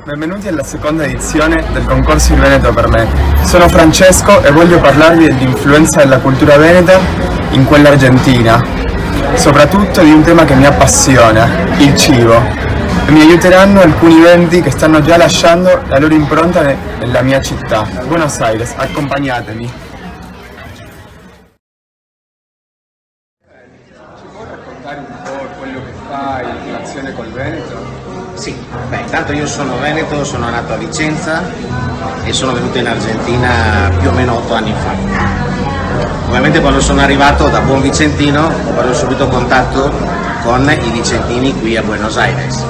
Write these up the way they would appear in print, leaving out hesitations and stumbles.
Benvenuti alla seconda edizione del concorso Il Veneto per me. Sono Francesco e voglio parlarvi dell'influenza della cultura veneta in quella argentina, soprattutto di un tema che mi appassiona, il cibo. E mi aiuteranno alcuni eventi che stanno già lasciando la loro impronta nella mia città, Buenos Aires. Accompagnatemi. Ci può raccontare un po' quello che fai in relazione col Veneto? Sì, intanto io sono veneto, sono nato a Vicenza e sono venuto in Argentina più o meno 8 anni fa. Ovviamente quando sono arrivato da buon vicentino ho preso subito contatto con i vicentini qui a Buenos Aires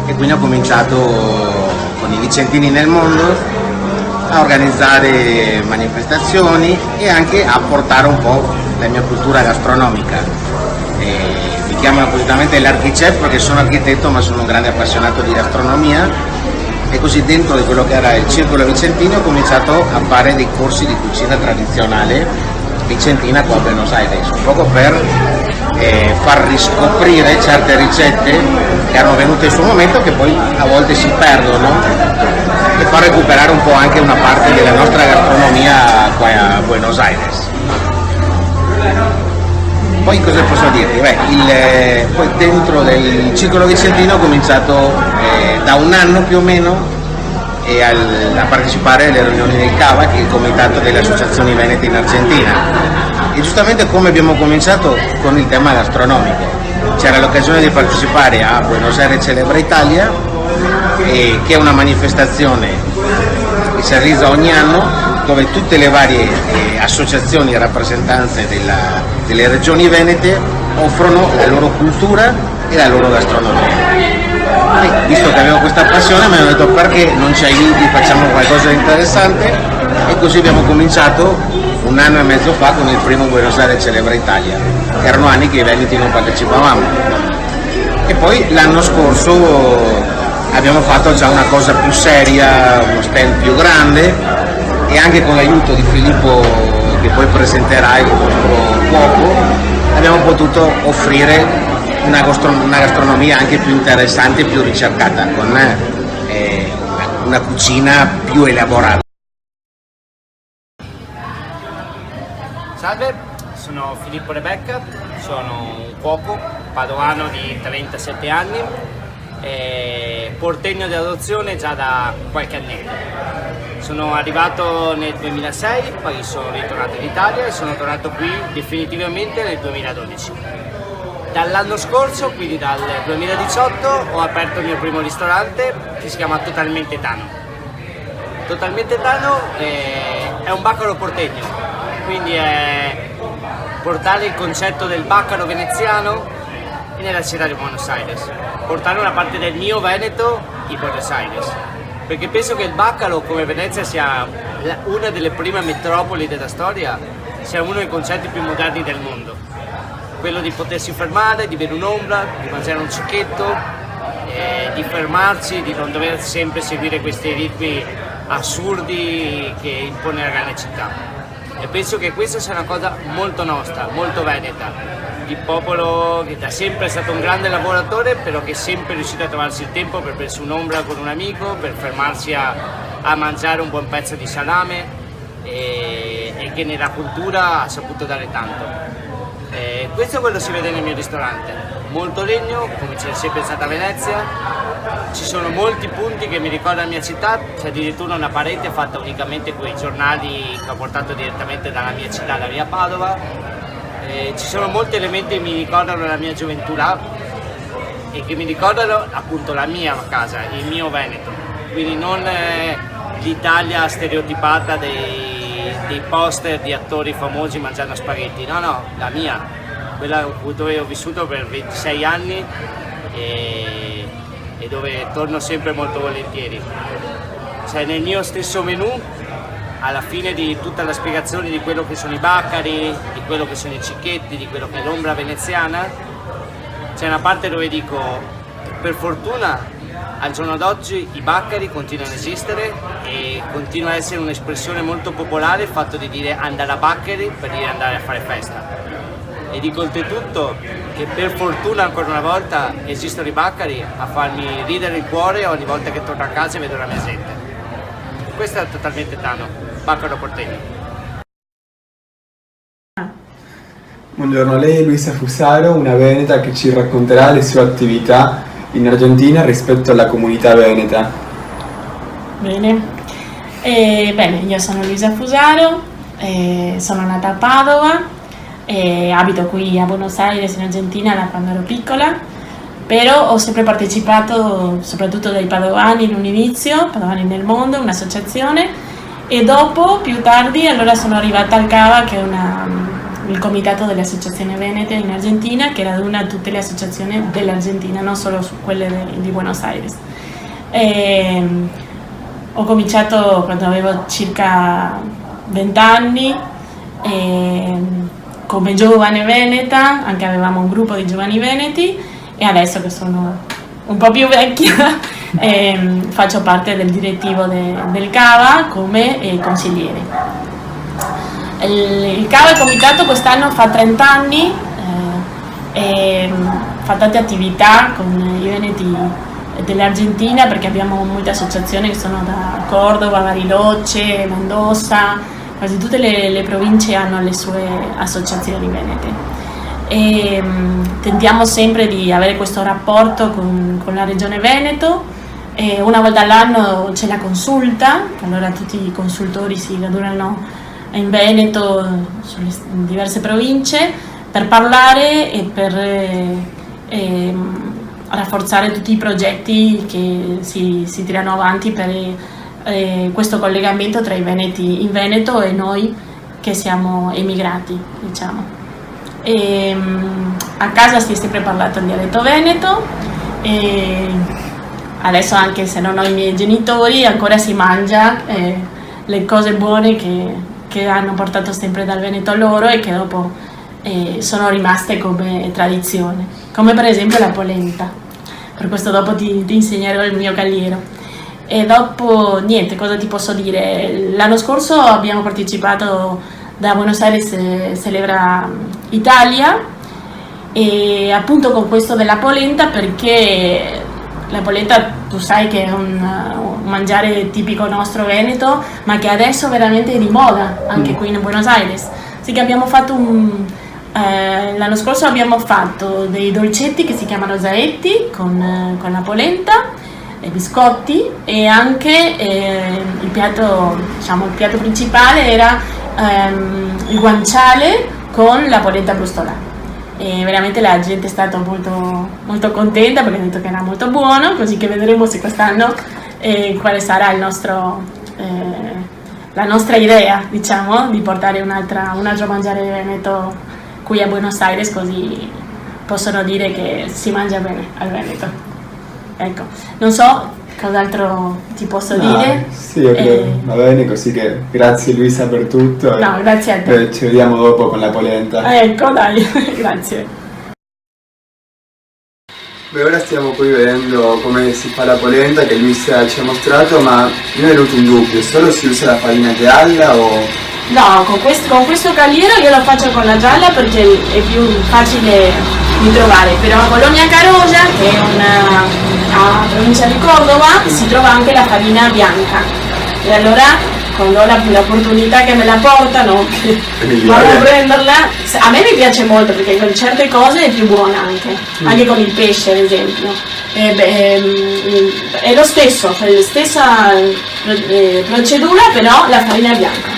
e quindi ho cominciato con i vicentini nel mondo a organizzare manifestazioni e anche a portare un po' la mia cultura gastronomica. Mi chiamano appositamente l'archichef perché sono architetto ma sono un grande appassionato di gastronomia e così dentro di quello che era il circolo vicentino ho cominciato a fare dei corsi di cucina tradizionale vicentina qua a Buenos Aires, un poco per far riscoprire certe ricette che erano venute in suo momento che poi a volte si perdono e far recuperare un po' anche una parte della nostra gastronomia qua a Buenos Aires. Poi cosa posso dirti? Poi dentro del circolo vicentino ho cominciato da un anno più o meno a partecipare alle riunioni del CAVA, che è il comitato delle associazioni venete in Argentina. E giustamente come abbiamo cominciato con il tema gastronomico, c'era l'occasione di partecipare a Buenos Aires Celebra Italia, che è una manifestazione che si realizza ogni anno dove tutte le varie associazioni e rappresentanze delle regioni venete offrono la loro cultura e la loro gastronomia. E visto che avevo questa passione mi hanno detto perché non ci aiuti, facciamo qualcosa di interessante e così abbiamo cominciato un anno e mezzo fa con il primo Buenos Aires Celebra Italia. Erano anni che i veneti non partecipavamo e poi l'anno scorso abbiamo fatto già una cosa più seria, uno stand più grande e anche con l'aiuto di Filippo che poi presenterà il nostro cuoco abbiamo potuto offrire una gastronomia anche più interessante e più ricercata con una cucina più elaborata. Salve, sono Filippo Rebecca, sono un cuoco padovano di 37 anni portegno di adozione già da qualche annetto. Sono arrivato nel 2006, poi sono ritornato in Italia e sono tornato qui definitivamente nel 2012. Dall'anno scorso, quindi dal 2018, ho aperto il mio primo ristorante che si chiama Totalmente Tano. Totalmente Tano è un baccaro portegno, quindi è portare il concetto del baccaro veneziano nella città di Buenos Aires, portare una parte del mio Veneto in Buenos Aires, perché penso che il baccaro come Venezia sia una delle prime metropoli della storia, sia uno dei concetti più moderni del mondo, quello di potersi fermare, di bere un'ombra, di mangiare un cicchetto, di fermarci, di non dover sempre seguire questi ritmi assurdi che impone la grande città. E penso che questa sia una cosa molto nostra, molto veneta, di popolo che da sempre è stato un grande lavoratore, però che è sempre riuscito a trovarsi il tempo per bersi un'ombra con un amico, per fermarsi a mangiare un buon pezzo di salame e che nella cultura ha saputo dare tanto. Questo è quello che si vede nel mio ristorante, molto legno, come c'è sempre stata a Venezia, ci sono molti punti che mi ricordano la mia città, c'è addirittura una parete fatta unicamente con i giornali che ho portato direttamente dalla mia città, la mia Padova. Ci sono molti elementi che mi ricordano la mia gioventù là e che mi ricordano appunto la mia casa, il mio Veneto, quindi non l'Italia stereotipata dei poster di attori famosi mangiando spaghetti, no, la mia, quella dove ho vissuto per 26 anni e dove torno sempre molto volentieri. Cioè nel mio stesso menù, alla fine di tutta la spiegazione di quello che sono i baccari, di quello che sono i cicchetti, di quello che è l'ombra veneziana, c'è una parte dove dico, per fortuna al giorno d'oggi i baccari continuano ad esistere e continua a essere un'espressione molto popolare il fatto di dire andare a baccari per dire andare a fare festa. e dico oltretutto che per fortuna ancora una volta esistono i baccari a farmi ridere il cuore ogni volta che torno a casa e vedo la mia gente. Questo è totalmente Tano, Baccaro Porteño. Buongiorno, lei è Luisa Fusaro, una veneta che ci racconterà le sue attività in Argentina rispetto alla comunità veneta. Bene, io sono Luisa Fusaro, sono nata a Padova, abito qui a Buenos Aires in Argentina da quando ero piccola, però ho sempre partecipato, soprattutto dai padovani in un inizio, Padovani nel Mondo, un'associazione, e dopo, più tardi, allora sono arrivata al CAVA, che è il comitato delle associazioni venete in Argentina, che raduna tutte le associazioni dell'Argentina, non solo quelle di Buenos Aires. Ho cominciato quando avevo circa 20 anni come giovane veneta, anche avevamo un gruppo di giovani veneti, e adesso che sono un po' più vecchia faccio parte del direttivo del CAVA come consigliere. Il CAVA, il comitato, quest'anno fa 30 anni e fa tante attività con i veneti dell'Argentina, perché abbiamo molte associazioni che sono da Córdoba, Bariloche, Mendoza, quasi tutte le province hanno le sue associazioni venete. E tentiamo sempre di avere questo rapporto con la regione Veneto, e una volta all'anno c'è la consulta, allora tutti i consultori si radunano in Veneto, sulle diverse province, per parlare e per rafforzare tutti i progetti che si tirano avanti per questo collegamento tra i veneti in Veneto e noi che siamo emigrati, diciamo. A casa si è sempre parlato il dialetto veneto, e adesso, anche se non ho i miei genitori, ancora si mangia le cose buone che hanno portato sempre dal Veneto a loro e che dopo sono rimaste come tradizione, come per esempio la polenta. Per questo dopo ti insegnerò il mio cagliero. E dopo, niente, cosa ti posso dire? L'anno scorso abbiamo partecipato da Buenos Aires Celebra Italia, e appunto con questo della polenta, perché la polenta tu sai che è un mangiare tipico nostro veneto, ma che adesso veramente è di moda anche qui in Buenos Aires. Sì, che abbiamo fatto l'anno scorso abbiamo fatto dei dolcetti che si chiamano zaetti con la polenta, e biscotti, e anche il piatto principale era il guanciale con la polenta brustolata. E veramente la gente è stata molto, molto contenta, perché ha detto che era molto buono, così che vedremo se quest'anno quale sarà la nostra idea, diciamo, di portare un altro mangiare veneto qui a Buenos Aires, così possono dire che si mangia bene al Veneto. Ecco, non so cos'altro ti posso dire. Sì, io credo, va bene, così che grazie Luisa per tutto. No, grazie a te. Ci vediamo dopo con la polenta. Ecco, dai, grazie. Beh, ora stiamo qui vedendo come si fa la polenta che Luisa ci ha mostrato, ma mi è venuto un dubbio: solo si usa la farina gialla o... No, con questo cagliero io lo faccio con la gialla perché è più facile di trovare, però a Colonia Carolla, che è una provincia di Córdoba, si trova anche la farina bianca, e allora quando ho l'opportunità che me la portano, vado a prenderla. A me mi piace molto perché con certe cose è più buona anche con il pesce ad esempio. È lo stesso, la stessa procedura, però la farina bianca.